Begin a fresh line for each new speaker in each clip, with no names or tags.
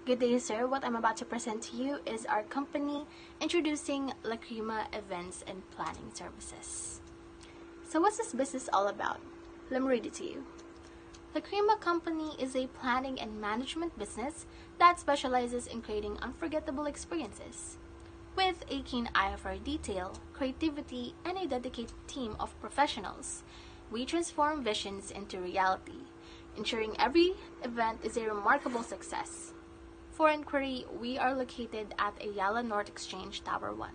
Good day, sir. What I'm about to present to you is our company introducing Lacrima Events and Planning Services. So what's this business all about? Let me read it to you. Lacrima Company is a planning and management business that specializes in creating unforgettable experiences. With a keen eye for detail, creativity, and a dedicated team of professionals, we transform visions into reality, ensuring every event is a remarkable success. For inquiry, we are located at Ayala North Exchange Tower 1.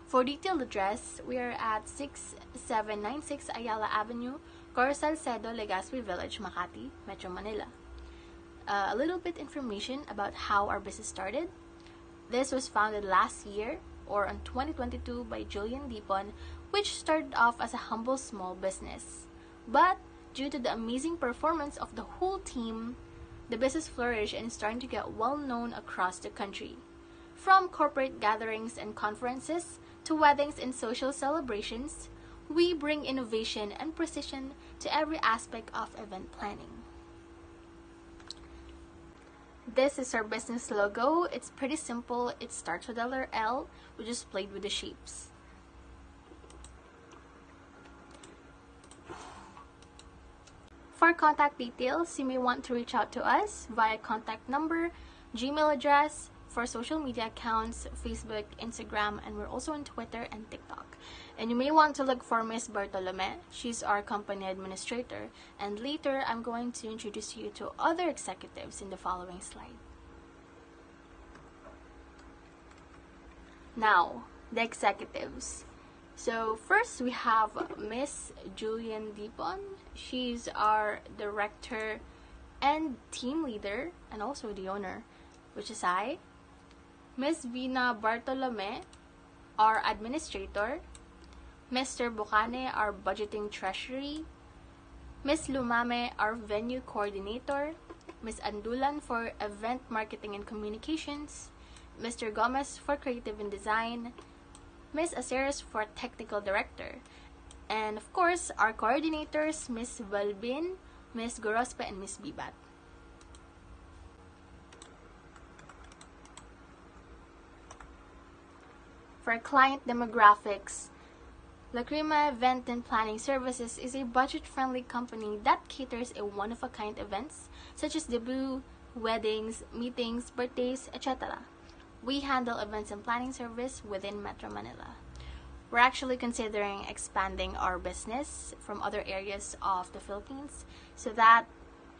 For detailed address, we are at 6796 Ayala Avenue, Cor Salcedo, Legazpi Village, Makati, Metro Manila. A little bit information about how our business started. This was founded last year, or on 2022, by Julian Dipon, which started off as a humble small business. But due to the amazing performance of the whole team, the business flourished and is starting to get well known across the country. From corporate gatherings and conferences to weddings and social celebrations, we bring innovation and precision to every aspect of event planning. This is our business logo. It's pretty simple. It starts with the letter L. We just played with the shapes. For contact details, you may want to reach out to us via contact number, Gmail address, for social media accounts, Facebook, Instagram, and we're also on Twitter and TikTok. And you may want to look for Miss Bartolome. She's our company administrator. And later, I'm going to introduce you to other executives in the following slide. Now, the executives. So first we have Miss Julian Dipon. She's our director and team leader and also the owner, which is I. Miss Vina Bartolome, our administrator. Mr. Bucane, our budgeting treasury. Miss Lumame, our venue coordinator. Miss Andulan for event marketing and communications. Mr. Gomez for creative and design. Miss Aceres for technical director. And of course, our coordinators, Miss Balbin, Miss Gorospe, and Miss Bibat. For client demographics, Lacrima Event and Planning Services is a budget-friendly company that caters a one-of-a-kind events such as debut, weddings, meetings, birthdays, etc. We handle events and planning service within Metro Manila. We're actually considering expanding our business from other areas of the Philippines so that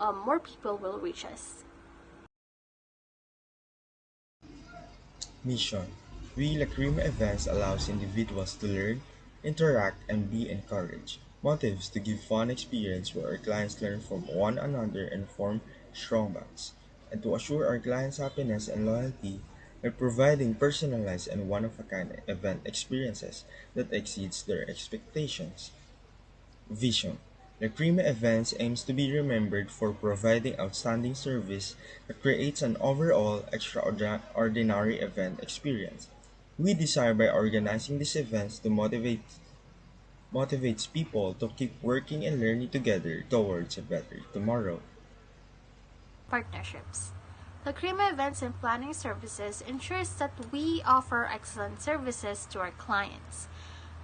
more people will reach us.
Mission: We Lacrima Events allows individuals to learn, interact, and be encouraged. Motives: to give fun experience where our clients learn from one another and form strong bonds, and to assure our clients' happiness and loyalty by providing personalized and one-of-a-kind event experiences that exceeds their expectations. Vision: Lacrima Events aims to be remembered for providing outstanding service that creates an overall extraordinary event experience. We desire by organizing these events to motivates people to keep working and learning together towards a better tomorrow.
Partnerships. Lacrima Events and Planning Services ensures that we offer excellent services to our clients.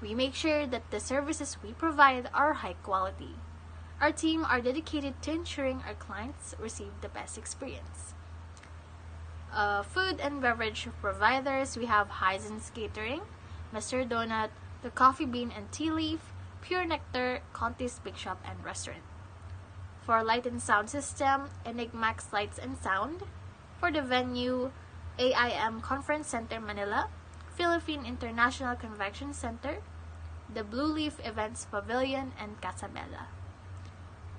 We make sure that the services we provide are high quality. Our team are dedicated to ensuring our clients receive the best experience. Food and beverage providers, we have Hyzens Catering, Mr. Donut, The Coffee Bean and Tea Leaf, Pure Nectar, Conti's Big Shop and Restaurant. For light and sound system, Enigmax Lights and Sound. For the venue, AIM Conference Center Manila, Philippine International Convention Center, the Blue Leaf Events Pavilion, and Casabella.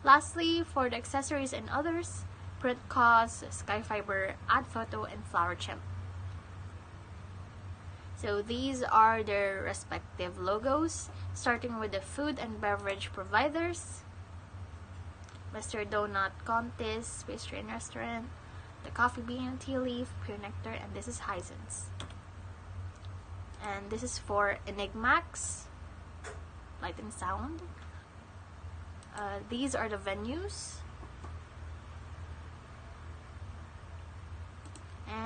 Lastly, for the accessories and others, Print Cause, Skyfiber, Ad Photo, and Flower Chimp. So these are their respective logos, starting with the food and beverage providers, Mr. Donut, Contis, Pastry and Restaurant, The Coffee Bean and Tea Leaf, Pure Nectar, and this is Hyzens. And this is for Enigmax, Light and Sound. These are the venues.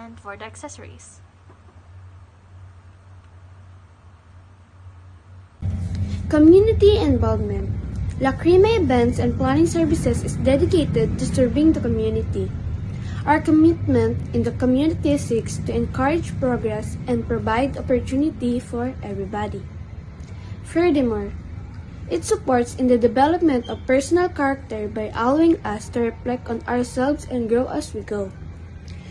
and for the accessories.
Community involvement. Lacrima Events and Planning Services is dedicated to serving the community. Our commitment in the community seeks to encourage progress and provide opportunity for everybody. Furthermore, it supports in the development of personal character by allowing us to reflect on ourselves and grow as we go.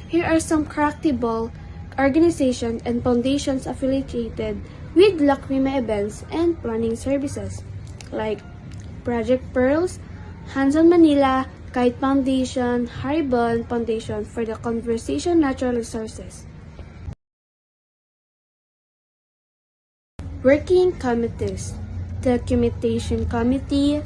Here are some characterable organizations and foundations affiliated with Lacrima Events and Planning Services, like Project Pearls, Hands on Manila, Kite Foundation, Haribon Foundation for the Conservation Natural Resources. Working Committees: Documentation Committee,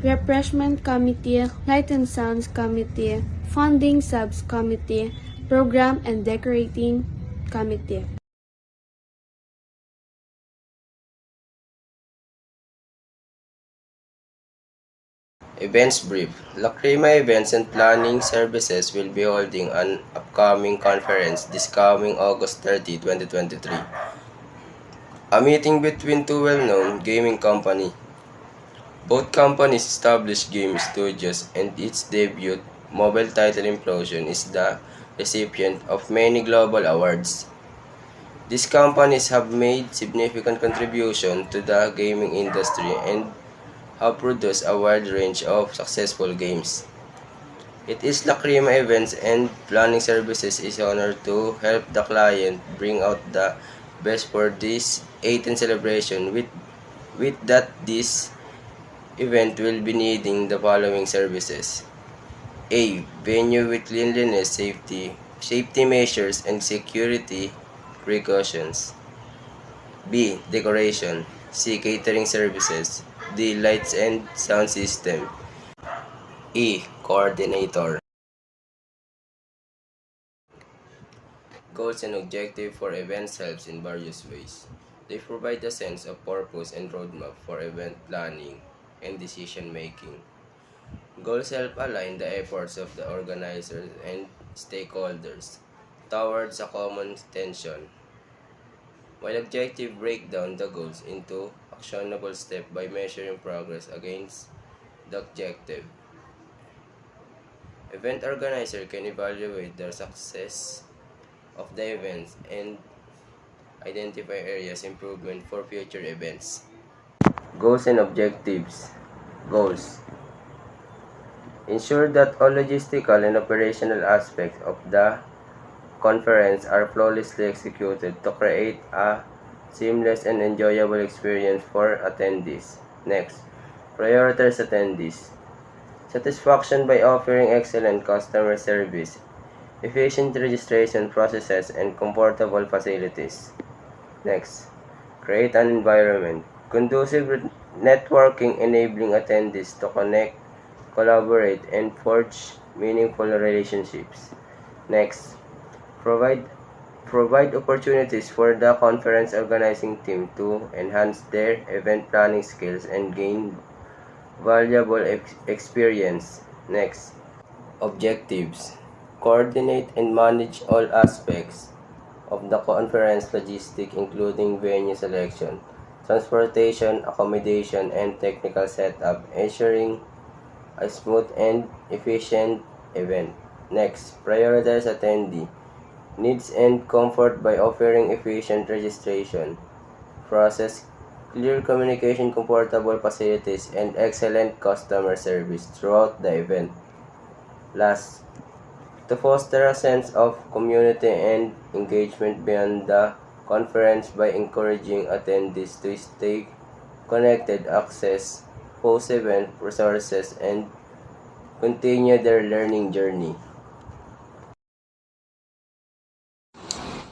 Refreshment Committee, Light and Sounds Committee, Funding Subcommittee, Program and Decorating Committee.
Events brief. Lacrima Events and Planning Services will be holding an upcoming conference this coming August 30, 2023. A meeting between two well-known gaming companies. Both companies established game studios and its debut mobile title Implosion is the recipient of many global awards. These companies have made significant contribution to the gaming industry and have produced a wide range of successful games. It is Lacrima Events and Planning Services is honored to help the client bring out the best for this 18th celebration with that this event will be needing the following services. A. Venue with cleanliness, safety measures and security precautions. B. Decoration. C. Catering services. D. Lights and sound system. E. Coordinator. Goals and objectives for events helps in various ways. They provide a sense of purpose and roadmap for event planning and decision making. Goals help align the efforts of the organizers and stakeholders towards a common intention, while objectives break down the goals into actionable steps by measuring progress against the objective. Event organizer can evaluate the success of the events and identify areas improvement for future events. Goals and objectives. Goals. Ensure that all logistical and operational aspects of the conference are flawlessly executed to create a seamless and enjoyable experience for attendees. Next, prioritize attendees. Satisfaction by offering excellent customer service, efficient registration processes, and comfortable facilities. Next, create an environment conducive with networking, enabling attendees to connect, collaborate, and forge meaningful relationships. Next, provide opportunities for the conference organizing team to enhance their event planning skills and gain valuable experience. Next, objectives. Coordinate and manage all aspects of the conference logistics including venue selection, transportation, accommodation, and technical setup, ensuring a smooth and efficient event. Next, prioritize attendee needs and comfort by offering efficient registration process, clear communication, comfortable facilities, and excellent customer service throughout the event. Last, to foster a sense of community and engagement beyond the conference by encouraging attendees to stay connected, access post-event resources, and continue their learning journey.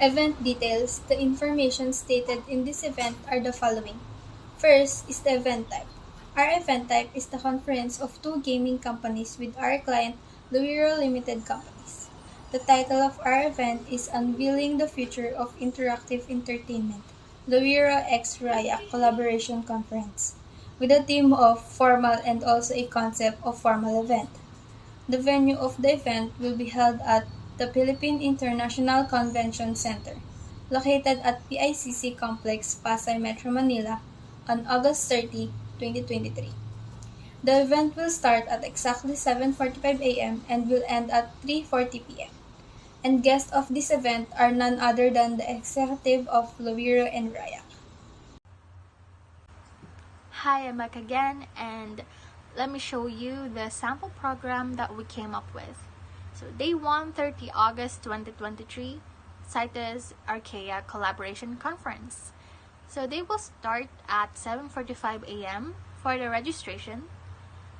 Event details. The information stated in this event are the following. First is the event type. Our event type is the conference of two gaming companies with our client, Luiro Limited Companies. The title of our event is Unveiling the Future of Interactive Entertainment, Luiro x Raya Collaboration Conference, with a theme of formal and also a concept of formal event. The venue of the event will be held at the Philippine International Convention Center, located at PICC Complex, Pasay Metro Manila, on August 30, 2023. The event will start at exactly 7:45 a.m. and will end at 3:40 p.m. And guests of this event are none other than the executive of Luwiro and Raya.
Hi, I'm back again, and let me show you the sample program that we came up with. So day 1, 30 August 2023, CITES Archaea Collaboration Conference. So they will start at 7:45 a.m. for the registration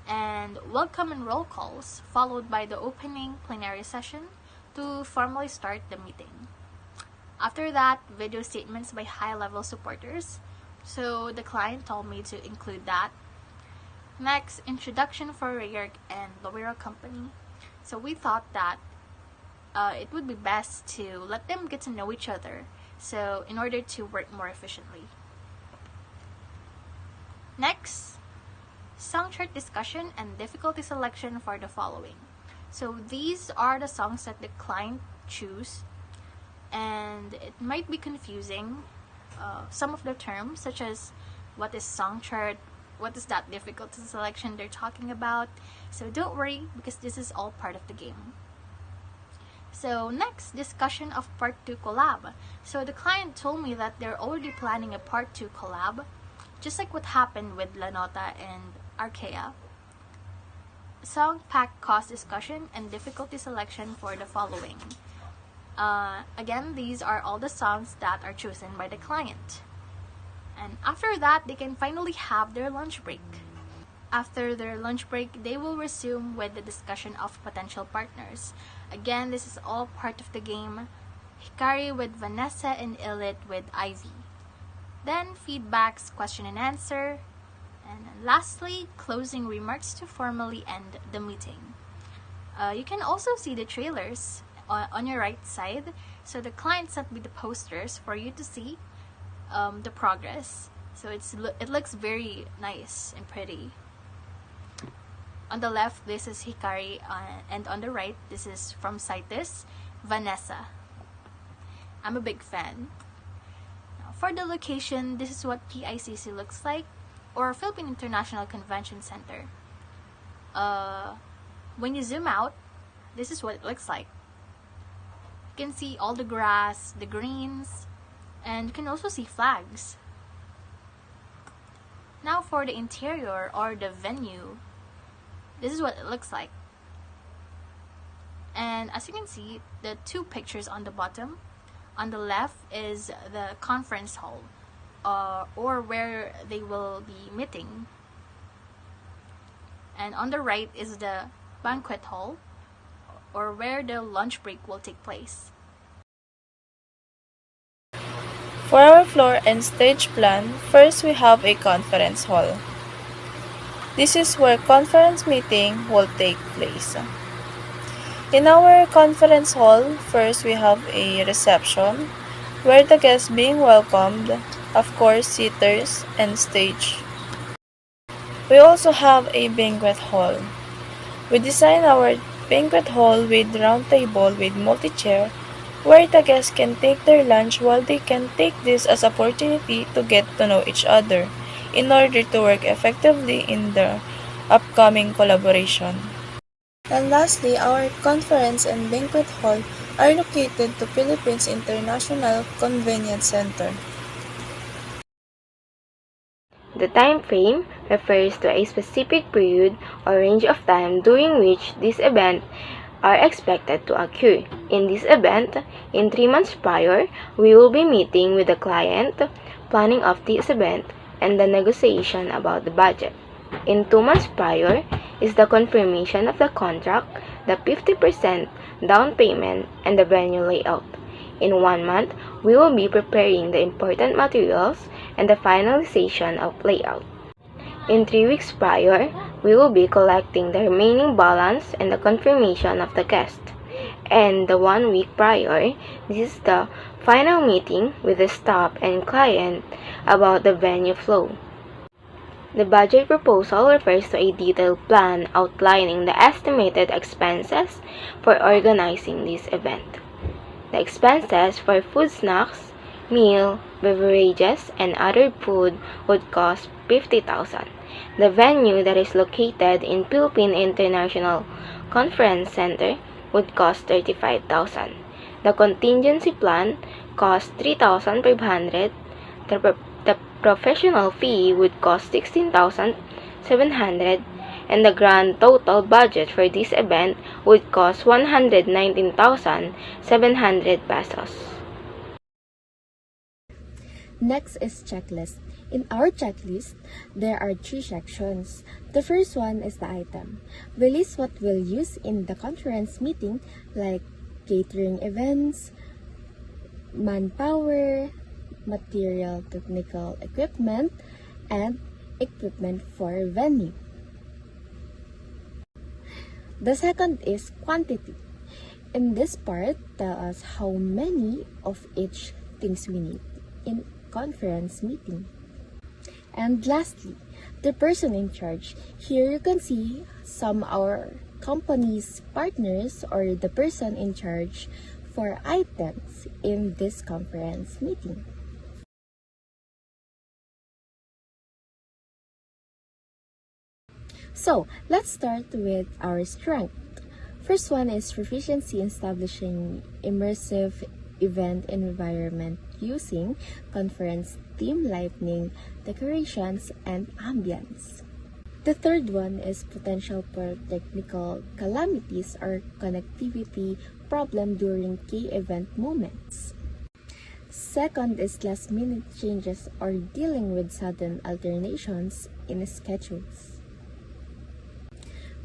and welcome and roll calls, followed by the opening plenary session to formally start the meeting. After that, video statements by high-level supporters. So the client told me to include that. Next, introduction for Rayerg and Lowero Company. So we thought that it would be best to let them get to know each other, so in order to work more efficiently. Next, song chart discussion and difficulty selection for the following. So these are the songs that the client choose, and it might be confusing. Some of the terms, such as what is song chart, what is that difficulty selection they're talking about. So don't worry, because this is all part of the game. So next, discussion of part 2 collab. So the client told me that they're already planning a part 2 collab, just like what happened with La Nota and Archaea. Song pack cost discussion and difficulty selection for the following. Again, these are all the songs that are chosen by the client. And after that, they can finally have their lunch break. After their lunch break, they will resume with the discussion of potential partners. Again, this is all part of the game. Hikari with Vanessa and Ilit with Ivy. Then feedbacks, question and answer. And lastly, closing remarks to formally end the meeting. You can also see the trailers on your right side. So the client sent me the posters for you to see the progress. So it looks very nice and pretty. On the left, this is Hikari, and on the right, this is from CITES, Vanessa. I'm a big fan. Now, for the location, this is what PICC looks like, or Philippine International Convention Center. When you zoom out, this is what it looks like. You can see all the grass, the greens, and you can also see flags. Now for the interior or the venue, this is what it looks like. And as you can see, the two pictures on the bottom, on the left is the conference hall, or where they will be meeting. And on the right is the banquet hall, or where the lunch break will take place.
For our floor and stage plan, first we have a conference hall. This is where conference meeting will take place. In our conference hall, first we have a reception where the guests being welcomed, of course seaters and stage. We also have a banquet hall. We design our banquet hall with round table with multi-chair where the guests can take their lunch while they can take this as opportunity to get to know each other in order to work effectively in the upcoming collaboration. And lastly, our conference and banquet hall are located to Philippines International Convenience Center.
The time frame refers to a specific period or range of time during which this event are expected to occur. In this event, in 3 months prior, we will be meeting with the client, planning of this event, and the negotiation about the budget. In 2 months prior is the confirmation of the contract, the 50% down payment, and the venue layout. In 1 month, we will be preparing the important materials and the finalization of layout. In 3 weeks prior, we will be collecting the remaining balance and the confirmation of the guest. And the 1 week prior, this is the final meeting with the staff and client about the venue flow. The budget proposal refers to a detailed plan outlining the estimated expenses for organizing this event. The expenses for food snacks, meal, beverages, and other food would cost 50,000. The venue that is located in Philippine International Conference Center would cost 35,000. The contingency plan costs 3,500. The professional fee would cost 16,700, and the grand total budget for this event would cost 119,700 pesos.
Next is checklist. In our checklist, there are 3 sections. The first one is the item. We list what we'll use in the conference meeting, like catering events, manpower, material, technical equipment, and equipment for venue. The second is quantity. In this part, tell us how many of each things we need in conference meeting. And lastly, the person in charge. Here you can see some our company's partners or the person in charge for items in this conference meeting. So, let's start with our strength. First one is proficiency in establishing immersive event environment using conference theme lighting, decorations, and ambience. The third one is potential for technical calamities or connectivity problem during key event moments. Second is last-minute changes or dealing with sudden alternations in schedules.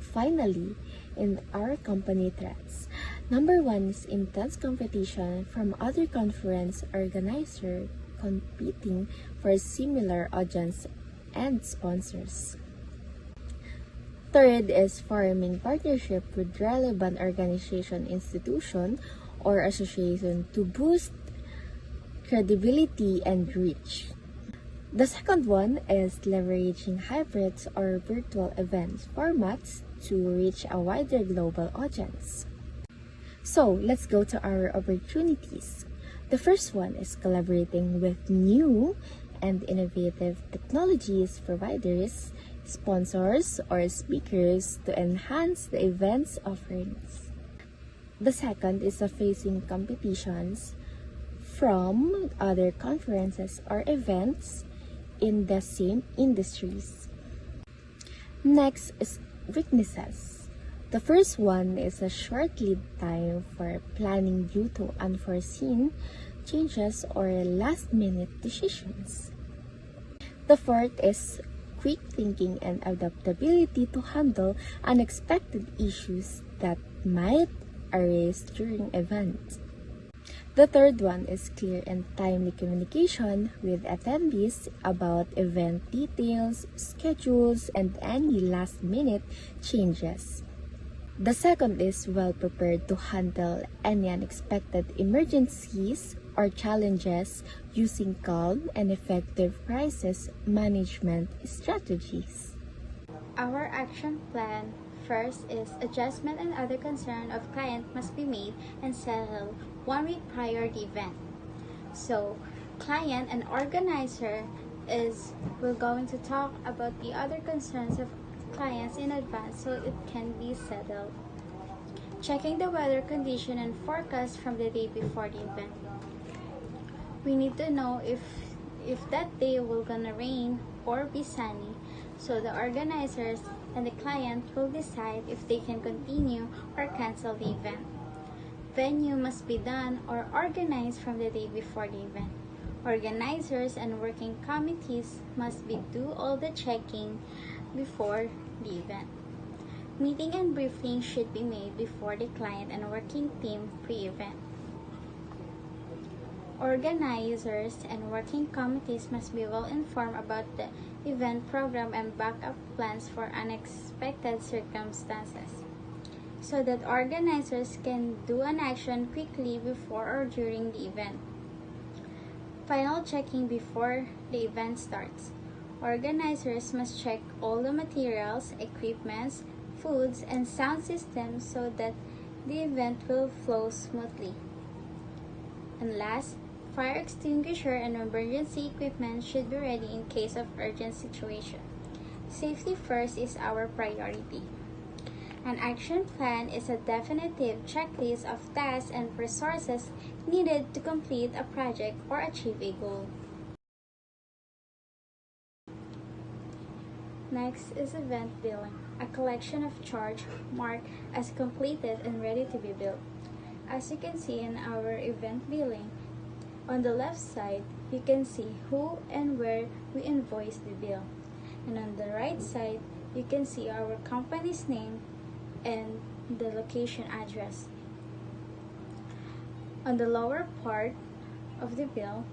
Finally, in our company threats, number 1 is intense competition from other conference organizers competing for similar audience and sponsors. Third is forming partnership with relevant organization, institution, or association to boost credibility and reach. The second one is leveraging hybrids or virtual events formats to reach a wider global audience. So, let's go to our opportunities. The first one is collaborating with new and innovative technologies providers, sponsors, or speakers to enhance the event's offerings. The second is facing competitions from other conferences or events in the same industries. Next is weaknesses. The first one is a short lead time for planning due to unforeseen changes or last-minute decisions. The fourth is quick thinking and adaptability to handle unexpected issues that might arise during events. The third one is clear and timely communication with attendees about event details, schedules, and any last-minute changes. The second is well prepared to handle any unexpected emergencies or challenges using calm and effective crisis management strategies.
Our action plan first is adjustment and other concern of client must be made and settled 1 week prior the event. So, client and organizer we're going to talk about the other concerns of clients in advance so it can be settled. Checking the weather condition and forecast from the day before the event. We need to know if that day will gonna rain or be sunny, so the organizers and the client will decide if they can continue or cancel the event. Venue must be done or organized from the day before the event. Organizers and working committees must do all the checking before the event. Meeting and briefing should be made before the client and working team pre-event. Organizers and working committees must be well informed about the event program and backup plans for unexpected circumstances, so that organizers can do an action quickly before or during the event. Final checking before the event starts. Organizers must check all the materials, equipments, foods, and sound systems so that the event will flow smoothly. And last, fire extinguisher and emergency equipment should be ready in case of urgent situation. Safety first is our priority. An action plan is a definitive checklist of tasks and resources needed to complete a project or achieve a goal. Next is event billing, a collection of charge marked as completed and ready to be billed. As you can see in our event billing, on the left side, you can see who and where we invoice the bill. And on the right side, you can see our company's name and the location address. On the lower part of the bill,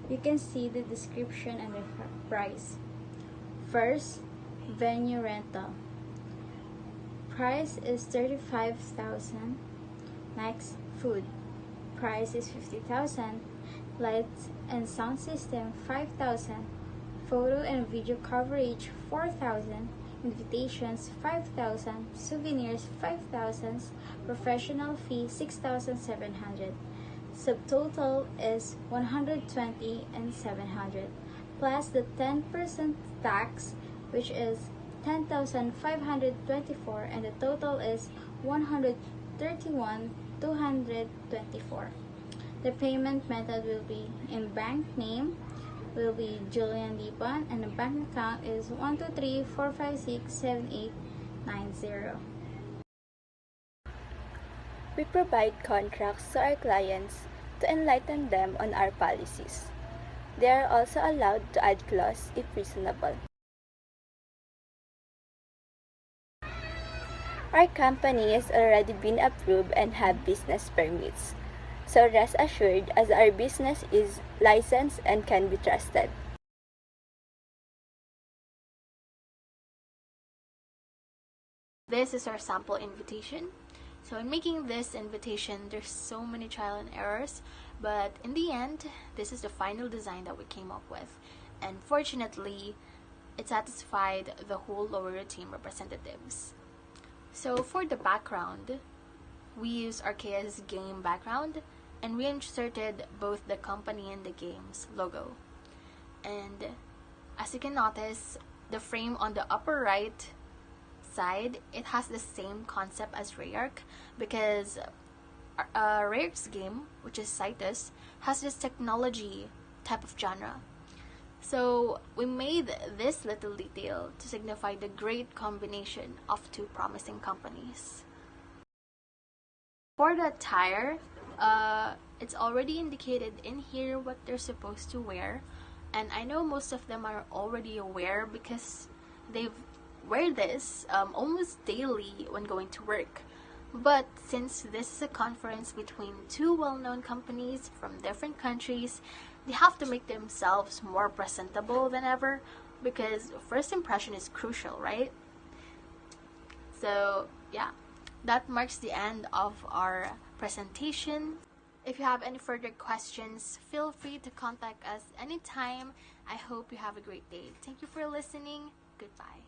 you can see the description and the price. First, venue rental. Price is 35,000. Next, food. Price is 50,000. Lights and sound system 5,000. Photo and video coverage 4,000. Invitations 5,000. Souvenirs 5,000. Professional fee 6,700. Subtotal is 120 and 700 plus the 10% tax, which is 10,524, and the total is 131,224. The payment method will be in bank name will be Julian Lipan, and the bank account is 123-456-7890.
We provide contracts to our clients to enlighten them on our policies. They are also allowed to add clause if reasonable. Our company has already been approved and have business permits. So rest assured as our business is licensed and can be trusted.
This is our sample invitation. So in making this invitation, there's so many trial and errors, but in the end, this is the final design that we came up with. And fortunately, it satisfied the whole lower team representatives. So for the background, we use Arcea's game background, and we inserted both the company and the game's logo. And as you can notice, the frame on the upper right side, it has the same concept as Rayark, because Rayark's game, which is Citus, has this technology type of genre. So we made this little detail to signify the great combination of two promising companies. For the attire, it's already indicated in here what they're supposed to wear, and I know most of them are already aware because they've wear this almost daily when going to work. But since this is a conference between two well-known companies from different countries, they have to make themselves more presentable than ever because first impression is crucial, right? So yeah, that marks the end of our presentation. If you have any further questions, feel free to contact us anytime. I hope you have a great day. Thank you for listening. Goodbye.